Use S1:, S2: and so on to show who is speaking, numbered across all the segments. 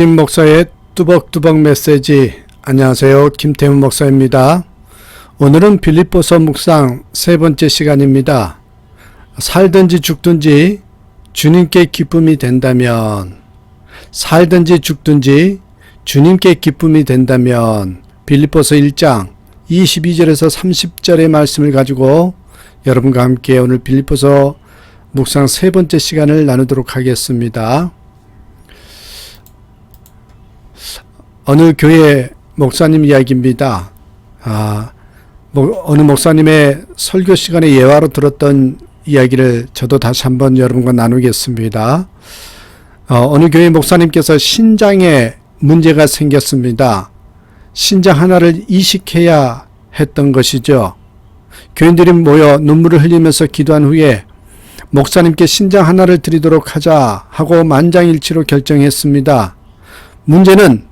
S1: 김 목사의 뚜벅뚜벅 메시지. 안녕하세요, 김태훈 목사입니다. 오늘은 빌립보서 묵상 세 번째 시간입니다. 살든지 죽든지 주님께 기쁨이 된다면, 살든지 죽든지 주님께 기쁨이 된다면, 빌립보서 1장 22절에서 30절의 말씀을 가지고 여러분과 함께 오늘 빌립보서 묵상 세 번째 시간을 나누도록 하겠습니다. 어느 교회 목사님 이야기입니다. 어느 목사님의 설교 시간에 예화로 들었던 이야기를 저도 다시 한번 여러분과 나누겠습니다. 어느 교회 목사님께서 신장에 문제가 생겼습니다. 신장 하나를 이식해야 했던 것이죠. 교인들이 모여 눈물을 흘리면서 기도한 후에 목사님께 신장 하나를 드리도록 하자 하고 만장일치로 결정했습니다. 문제는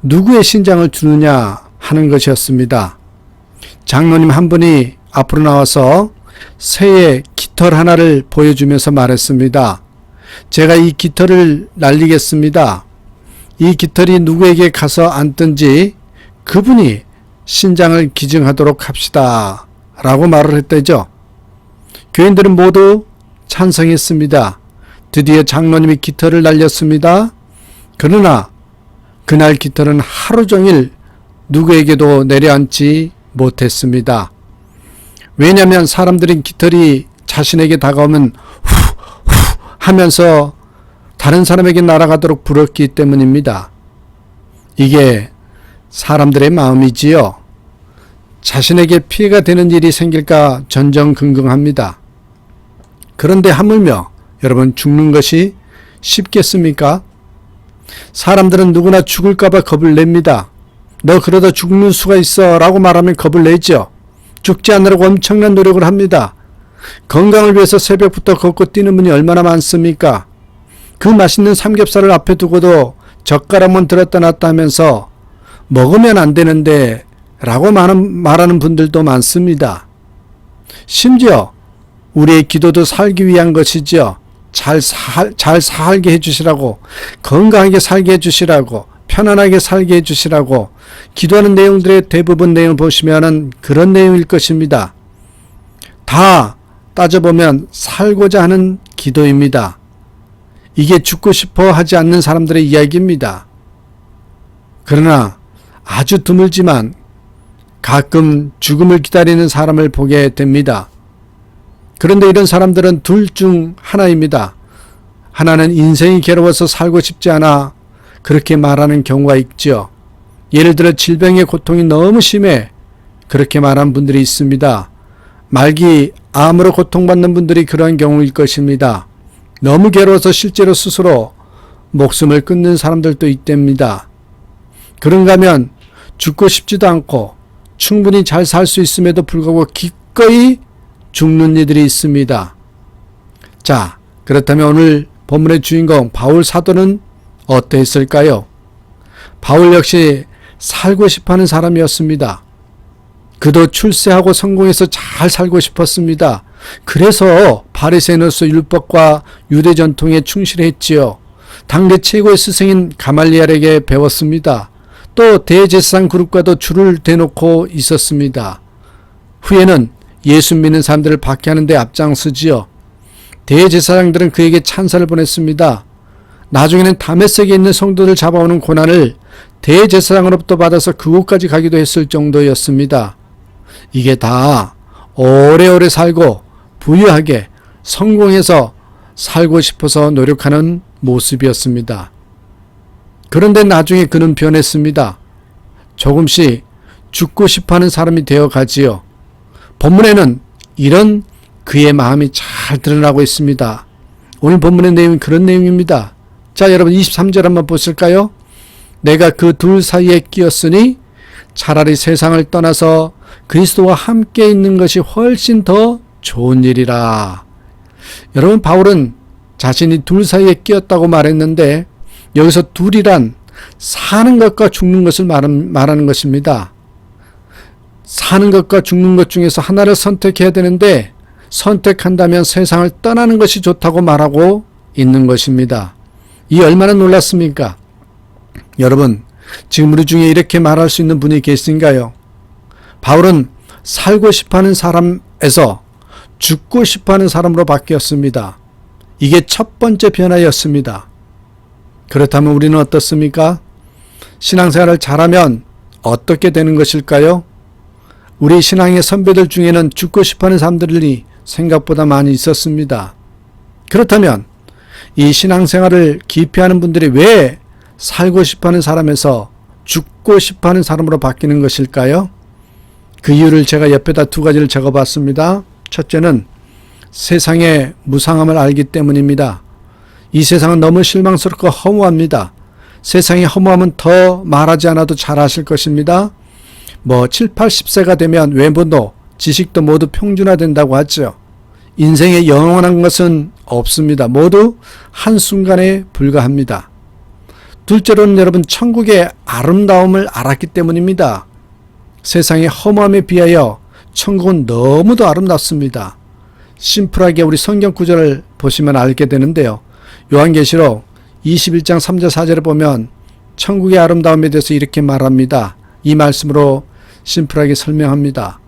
S1: 누구의 신장을 주느냐 하는 것이었습니다. 장로님 한 분이 앞으로 나와서 새의 깃털 하나를 보여주면서 말했습니다. 제가 이 깃털을 날리겠습니다. 이 깃털이 누구에게 가서 앉든지 그분이 신장을 기증하도록 합시다 라고 말을 했대죠. 교인들은 모두 찬성했습니다. 드디어 장로님이 깃털을 날렸습니다. 그러나 그날 깃털은 하루 종일 누구에게도 내려앉지 못했습니다. 왜냐하면 사람들은 깃털이 자신에게 다가오면 후 하면서 다른 사람에게 날아가도록 불었기 때문입니다. 이게 사람들의 마음이지요. 자신에게 피해가 되는 일이 생길까 전전긍긍합니다. 그런데 하물며 여러분, 죽는 것이 쉽겠습니까? 사람들은 누구나 죽을까봐 겁을 냅니다. 너 그러다 죽는 수가 있어 라고 말하면 겁을 내죠. 죽지 않으려고 엄청난 노력을 합니다. 건강을 위해서 새벽부터 걷고 뛰는 분이 얼마나 많습니까? 그 맛있는 삼겹살을 앞에 두고도 젓가락만 들었다 놨다 하면서 먹으면 안 되는데 라고 말하는 분들도 많습니다. 심지어 우리의 기도도 살기 위한 것이죠. 잘 살게 해주시라고, 건강하게 살게 해주시라고, 편안하게 살게 해주시라고 기도하는 내용들의 대부분 내용을 보시면 그런 내용일 것입니다. 다 따져보면 살고자 하는 기도입니다. 이게 죽고 싶어 하지 않는 사람들의 이야기입니다. 그러나 아주 드물지만 가끔 죽음을 기다리는 사람을 보게 됩니다. 그런데 이런 사람들은 둘 중 하나입니다. 하나는 인생이 괴로워서 살고 싶지 않아 그렇게 말하는 경우가 있죠. 예를 들어 질병의 고통이 너무 심해 그렇게 말하는 분들이 있습니다. 말기 암으로 고통받는 분들이 그러한 경우일 것입니다. 너무 괴로워서 실제로 스스로 목숨을 끊는 사람들도 있답니다. 그런가 하면 죽고 싶지도 않고 충분히 잘 살 수 있음에도 불구하고 기꺼이 죽는 이들이 있습니다. 자, 그렇다면 오늘 본문의 주인공 바울 사도는 어떠했을까요? 바울 역시 살고 싶어하는 사람이었습니다. 그도 출세하고 성공해서 잘 살고 싶었습니다. 그래서 바리새인으로서 율법과 유대 전통에 충실했지요. 당대 최고의 스승인 가말리엘에게 배웠습니다. 또 대제사장 그룹과도 줄을 대놓고 있었습니다. 후에는 예수 믿는 사람들을 박해하는 데 앞장서지요. 대제사장들은 그에게 찬사를 보냈습니다. 나중에는 다메섹에 있는 성도들 잡아오는 고난을 대제사장으로부터 받아서 그곳까지 가기도 했을 정도였습니다. 이게 다 오래오래 살고 부유하게 성공해서 살고 싶어서 노력하는 모습이었습니다. 그런데 나중에 그는 변했습니다. 조금씩 죽고 싶어하는 사람이 되어가지요. 본문에는 이런 그의 마음이 잘 드러나고 있습니다. 오늘 본문의 내용은 그런 내용입니다. 자, 여러분 23절 한번 보실까요? 내가 그 둘 사이에 끼었으니 차라리 세상을 떠나서 그리스도와 함께 있는 것이 훨씬 더 좋은 일이라. 여러분, 바울은 자신이 둘 사이에 끼었다고 말했는데 여기서 둘이란 사는 것과 죽는 것을 말하는 것입니다. 사는 것과 죽는 것 중에서 하나를 선택해야 되는데 선택한다면 세상을 떠나는 것이 좋다고 말하고 있는 것입니다. 이 얼마나 놀랐습니까? 여러분, 지금 우리 중에 이렇게 말할 수 있는 분이 계신가요? 바울은 살고 싶어하는 사람에서 죽고 싶어하는 사람으로 바뀌었습니다. 이게 첫 번째 변화였습니다. 그렇다면 우리는 어떻습니까? 신앙생활을 잘하면 어떻게 되는 것일까요? 우리 신앙의 선배들 중에는 죽고 싶어하는 사람들이 생각보다 많이 있었습니다. 그렇다면 이 신앙생활을 깊이 하는 분들이 왜 살고 싶어하는 사람에서 죽고 싶어하는 사람으로 바뀌는 것일까요? 그 이유를 제가 옆에다 두 가지를 적어봤습니다. 첫째는 세상의 무상함을 알기 때문입니다. 이 세상은 너무 실망스럽고 허무합니다. 세상의 허무함은 더 말하지 않아도 잘 아실 것입니다. 7, 80세가 되면 외모도 지식도 모두 평준화된다고 하죠. 인생에 영원한 것은 없습니다. 모두 한순간에 불과합니다. 둘째로는 여러분, 천국의 아름다움을 알았기 때문입니다. 세상의 허무함에 비하여 천국은 너무도 아름답습니다. 심플하게 우리 성경 구절을 보시면 알게 되는데요. 요한계시록 21장 3절 4절에 보면 천국의 아름다움에 대해서 이렇게 말합니다. 이 말씀으로 심플하게 설명합니다.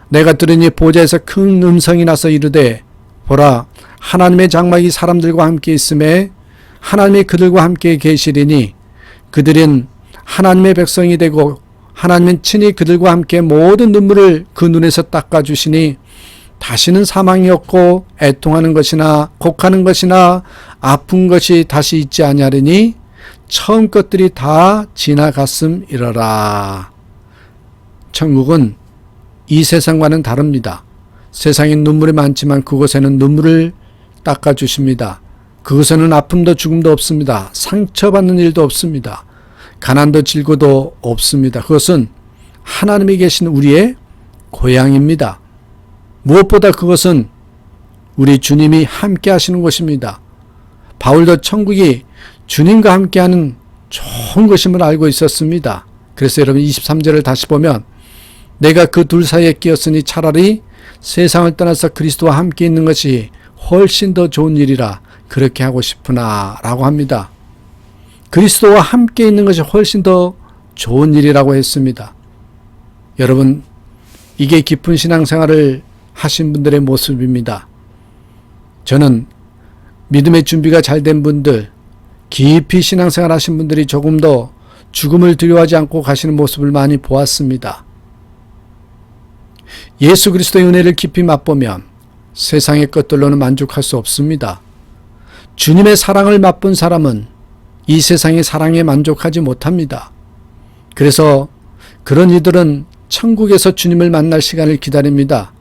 S1: 내가 들으니 보좌에서 큰 음성이 나서 이르되 보라, 하나님의 장막이 사람들과 함께 있음에 하나님이 그들과 함께 계시리니 그들은 하나님의 백성이 되고 하나님은 친히 그들과 함께 모든 눈물을 그 눈에서 닦아주시니 다시는 사망이 없고 애통하는 것이나 곡하는 것이나 아픈 것이 다시 있지 아니하리니 처음 것들이 다 지나갔음이러라. 천국은 이 세상과는 다릅니다. 세상에 눈물이 많지만 그곳에는 눈물을 닦아주십니다. 그곳에는 아픔도 죽음도 없습니다. 상처받는 일도 없습니다. 가난도 질고도 없습니다. 그것은 하나님이 계신 우리의 고향입니다. 무엇보다 그것은 우리 주님이 함께 하시는 곳입니다. 바울도 천국이 주님과 함께하는 좋은 것임을 알고 있었습니다. 그래서 여러분 23절을 다시 보면 내가 그 둘 사이에 끼었으니 차라리 세상을 떠나서 그리스도와 함께 있는 것이 훨씬 더 좋은 일이라 그렇게 하고 싶으나 라고 합니다. 그리스도와 함께 있는 것이 훨씬 더 좋은 일이라고 했습니다. 여러분, 이게 깊은 신앙생활을 하신 분들의 모습입니다. 저는 믿음의 준비가 잘 된 분들, 깊이 신앙생활 하신 분들이 조금 더 죽음을 두려워하지 않고 가시는 모습을 많이 보았습니다. 예수 그리스도의 은혜를 깊이 맛보면 세상의 것들로는 만족할 수 없습니다. 주님의 사랑을 맛본 사람은 이 세상의 사랑에 만족하지 못합니다. 그래서 그런 이들은 천국에서 주님을 만날 시간을 기다립니다.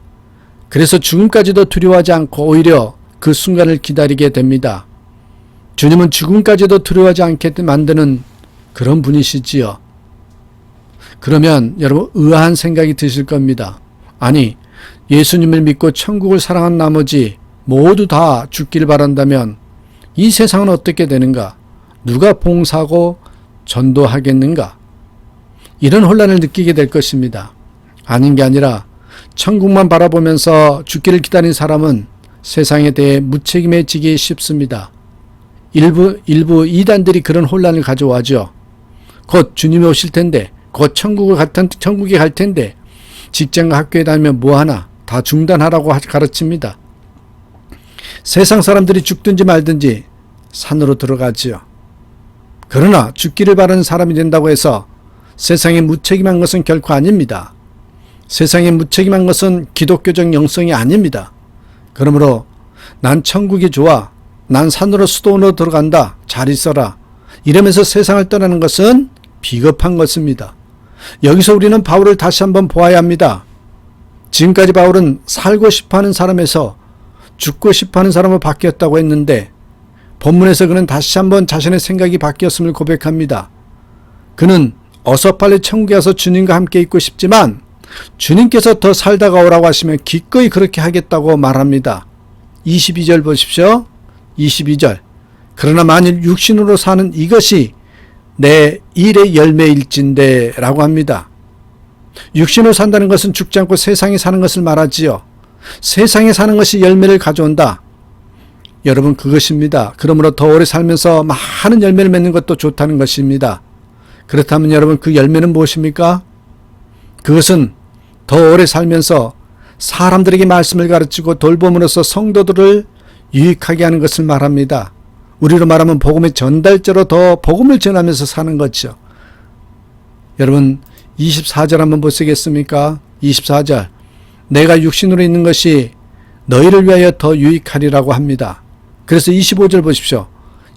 S1: 그래서 죽음까지도 두려워하지 않고 오히려 그 순간을 기다리게 됩니다. 주님은 죽음까지도 두려워하지 않게 만드는 그런 분이시지요. 그러면 여러분 의아한 생각이 드실 겁니다. 아니, 예수님을 믿고 천국을 사랑한 나머지 모두 다 죽기를 바란다면 이 세상은 어떻게 되는가? 누가 봉사하고 전도하겠는가? 이런 혼란을 느끼게 될 것입니다. 아닌 게 아니라 천국만 바라보면서 죽기를 기다린 사람은 세상에 대해 무책임해지기 쉽습니다. 일부 이단들이 그런 혼란을 가져와죠. 곧 주님이 오실 텐데, 곧 천국에 갈 텐데, 직장과 학교에 다니면 뭐하나 다 중단하라고 가르칩니다. 세상 사람들이 죽든지 말든지 산으로 들어가지요. 그러나 죽기를 바라는 사람이 된다고 해서 세상에 무책임한 것은 결코 아닙니다. 세상에 무책임한 것은 기독교적 영성이 아닙니다. 그러므로 난 천국이 좋아, 난 산으로 수도원으로 들어간다, 잘 있어라, 이러면서 세상을 떠나는 것은 비겁한 것입니다. 여기서 우리는 바울을 다시 한번 보아야 합니다. 지금까지 바울은 살고 싶어하는 사람에서 죽고 싶어하는 사람으로 바뀌었다고 했는데 본문에서 그는 다시 한번 자신의 생각이 바뀌었음을 고백합니다. 그는 어서 빨리 천국에 가서 주님과 함께 있고 싶지만 주님께서 더 살다가 오라고 하시면 기꺼이 그렇게 하겠다고 말합니다. 22절 보십시오. 22절. 그러나 만일 육신으로 사는 이것이 내 일의 열매일진데 라고 합니다. 육신으로 산다는 것은 죽지 않고 세상에 사는 것을 말하지요. 세상에 사는 것이 열매를 가져온다. 여러분, 그것입니다. 그러므로 더 오래 살면서 많은 열매를 맺는 것도 좋다는 것입니다. 그렇다면 여러분 그 열매는 무엇입니까? 그것은 더 오래 살면서 사람들에게 말씀을 가르치고 돌봄으로써 성도들을 유익하게 하는 것을 말합니다. 우리로 말하면 복음의 전달자로 더 복음을 전하면서 사는 거죠. 여러분 24절 한번 보시겠습니까? 24절 내가 육신으로 있는 것이 너희를 위하여 더 유익하리라고 합니다. 그래서 25절 보십시오.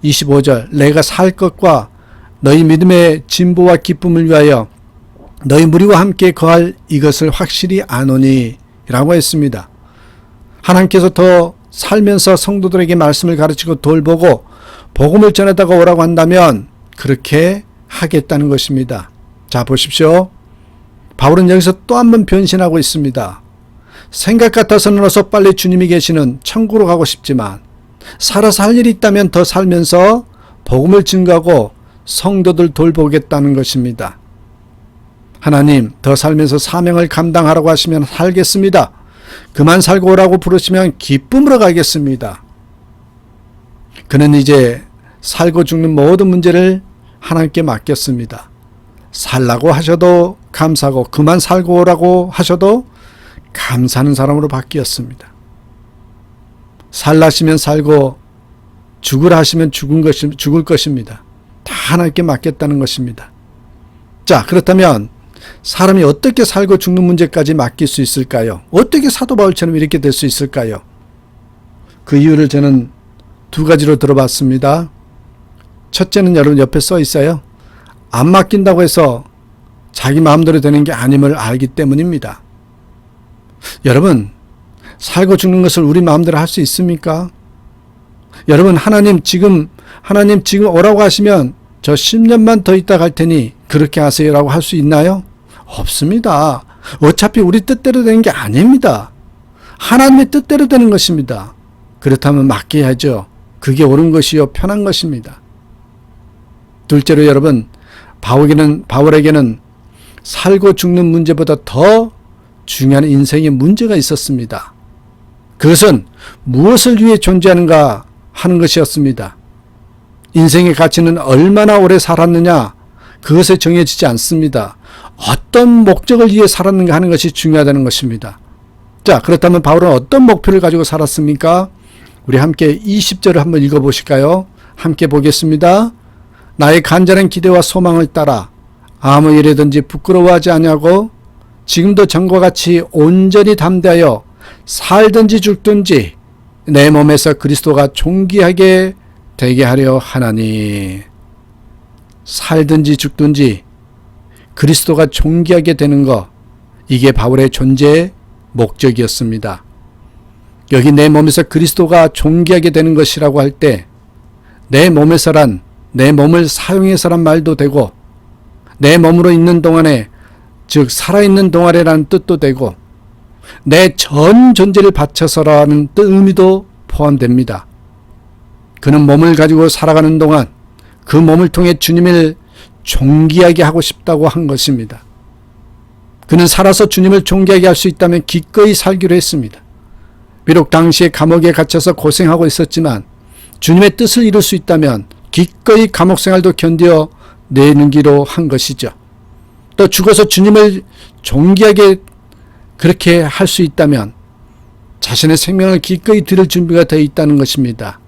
S1: 25절 내가 살 것과 너희 믿음의 진보와 기쁨을 위하여 너희 무리와 함께 거할 이것을 확실히 아노니 라고 했습니다. 하나님께서 더 살면서 성도들에게 말씀을 가르치고 돌보고 복음을 전하다가 오라고 한다면 그렇게 하겠다는 것입니다. 자 보십시오. 바울은 여기서 또 한 번 변신하고 있습니다. 생각 같아서는 어서 빨리 주님이 계시는 천국으로 가고 싶지만 살아서 할 일이 있다면 더 살면서 복음을 증거하고 성도들 돌보겠다는 것입니다. 하나님 더 살면서 사명을 감당하라고 하시면 살겠습니다. 그만 살고 오라고 부르시면 기쁨으로 가겠습니다. 그는 이제 살고 죽는 모든 문제를 하나님께 맡겼습니다. 살라고 하셔도 감사하고 그만 살고 오라고 하셔도 감사하는 사람으로 바뀌었습니다. 살라시면 살고 죽으라 하시면 죽을 것입니다. 다 하나님께 맡겼다는 것입니다. 자, 그렇다면 사람이 어떻게 살고 죽는 문제까지 맡길 수 있을까요? 어떻게 사도 바울처럼 이렇게 될 수 있을까요? 그 이유를 저는 두 가지로 들어봤습니다. 첫째는 여러분 옆에 써 있어요. 안 맡긴다고 해서 자기 마음대로 되는 게 아님을 알기 때문입니다. 여러분, 살고 죽는 것을 우리 마음대로 할 수 있습니까? 여러분, 하나님 지금 오라고 하시면 저 10년만 더 있다 갈 테니 그렇게 하세요라고 할 수 있나요? 없습니다. 어차피 우리 뜻대로 되는 게 아닙니다. 하나님의 뜻대로 되는 것입니다. 그렇다면 맡겨야죠. 그게 옳은 것이요 편한 것입니다. 둘째로 여러분, 바울에게는 살고 죽는 문제보다 더 중요한 인생의 문제가 있었습니다. 그것은 무엇을 위해 존재하는가 하는 것이었습니다. 인생의 가치는 얼마나 오래 살았느냐 그것에 정해지지 않습니다. 어떤 목적을 위해 살았는가 하는 것이 중요하다는 것입니다. 자, 그렇다면 바울은 어떤 목표를 가지고 살았습니까? 우리 함께 20절을 한번 읽어보실까요? 함께 보겠습니다. 나의 간절한 기대와 소망을 따라 아무 일에든지 부끄러워하지 아니하고 지금도 전과 같이 온전히 담대하여 살든지 죽든지 내 몸에서 그리스도가 존귀하게 되게 하려 하나니. 살든지 죽든지 그리스도가 존귀하게 되는 것, 이게 바울의 존재의 목적이었습니다. 여기 내 몸에서 그리스도가 존귀하게 되는 것이라고 할 때 내 몸에서란 내 몸을 사용해서란 말도 되고 내 몸으로 있는 동안에 즉 살아있는 동안에라는 뜻도 되고 내 전 존재를 바쳐서라는 의미도 포함됩니다. 그는 몸을 가지고 살아가는 동안 그 몸을 통해 주님을 존귀하게 하고 싶다고 한 것입니다. 그는 살아서 주님을 존귀하게 할 수 있다면 기꺼이 살기로 했습니다. 비록 당시에 감옥에 갇혀서 고생하고 있었지만 주님의 뜻을 이룰 수 있다면 기꺼이 감옥 생활도 견뎌 내는기로 한 것이죠. 또 죽어서 주님을 존귀하게 그렇게 할 수 있다면 자신의 생명을 기꺼이 드릴 준비가 되어 있다는 것입니다.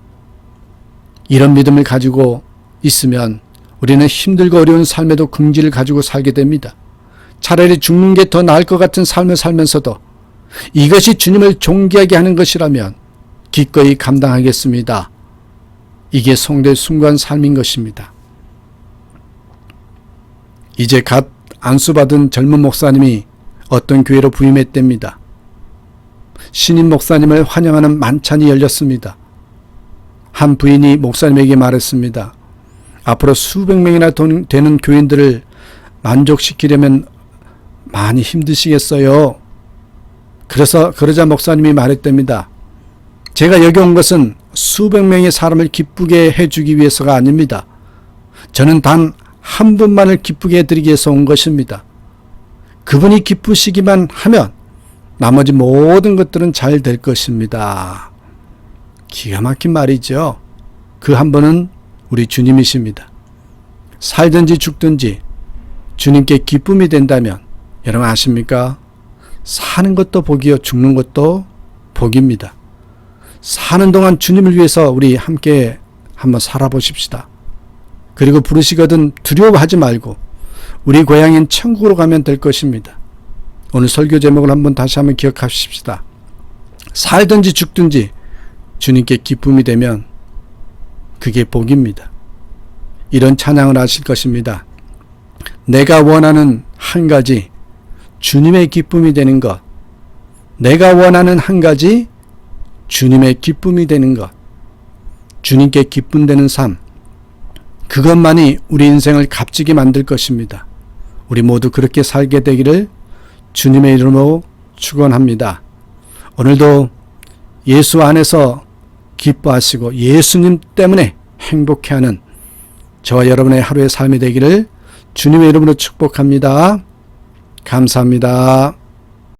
S1: 이런 믿음을 가지고 있으면 우리는 힘들고 어려운 삶에도 긍지를 가지고 살게 됩니다. 차라리 죽는 게 더 나을 것 같은 삶을 살면서도 이것이 주님을 존귀하게 하는 것이라면 기꺼이 감당하겠습니다. 이게 성도의 숭고한 삶인 것입니다. 이제 갓 안수받은 젊은 목사님이 어떤 교회로 부임했답니다. 신임 목사님을 환영하는 만찬이 열렸습니다. 한 부인이 목사님에게 말했습니다. 앞으로 수백 명이나 되는 교인들을 만족시키려면 많이 힘드시겠어요. 그러자 목사님이 말했답니다. 제가 여기 온 것은 수백 명의 사람을 기쁘게 해주기 위해서가 아닙니다. 저는 단 한 분만을 기쁘게 해드리기 위해서 온 것입니다. 그분이 기쁘시기만 하면 나머지 모든 것들은 잘 될 것입니다. 기가 막힌 말이죠. 그 한 분은 우리 주님이십니다. 살든지 죽든지 주님께 기쁨이 된다면 여러분 아십니까? 사는 것도 복이요 죽는 것도 복입니다. 사는 동안 주님을 위해서 우리 함께 한번 살아보십시다. 그리고 부르시거든 두려워하지 말고 우리 고향인 천국으로 가면 될 것입니다. 오늘 설교 제목을 다시 한번 기억하십시다. 살든지 죽든지 주님께 기쁨이 되면 그게 복입니다. 이런 찬양을 하실 것입니다. 내가 원하는 한 가지 주님의 기쁨이 되는 것, 내가 원하는 한 가지 주님의 기쁨이 되는 것, 주님께 기쁨 되는 삶, 그것만이 우리 인생을 값지게 만들 것입니다. 우리 모두 그렇게 살게 되기를 주님의 이름으로 축원합니다. 오늘도 예수 안에서 기뻐하시고 예수님 때문에 행복해하는 저와 여러분의 하루의 삶이 되기를 주님의 이름으로 축복합니다. 감사합니다.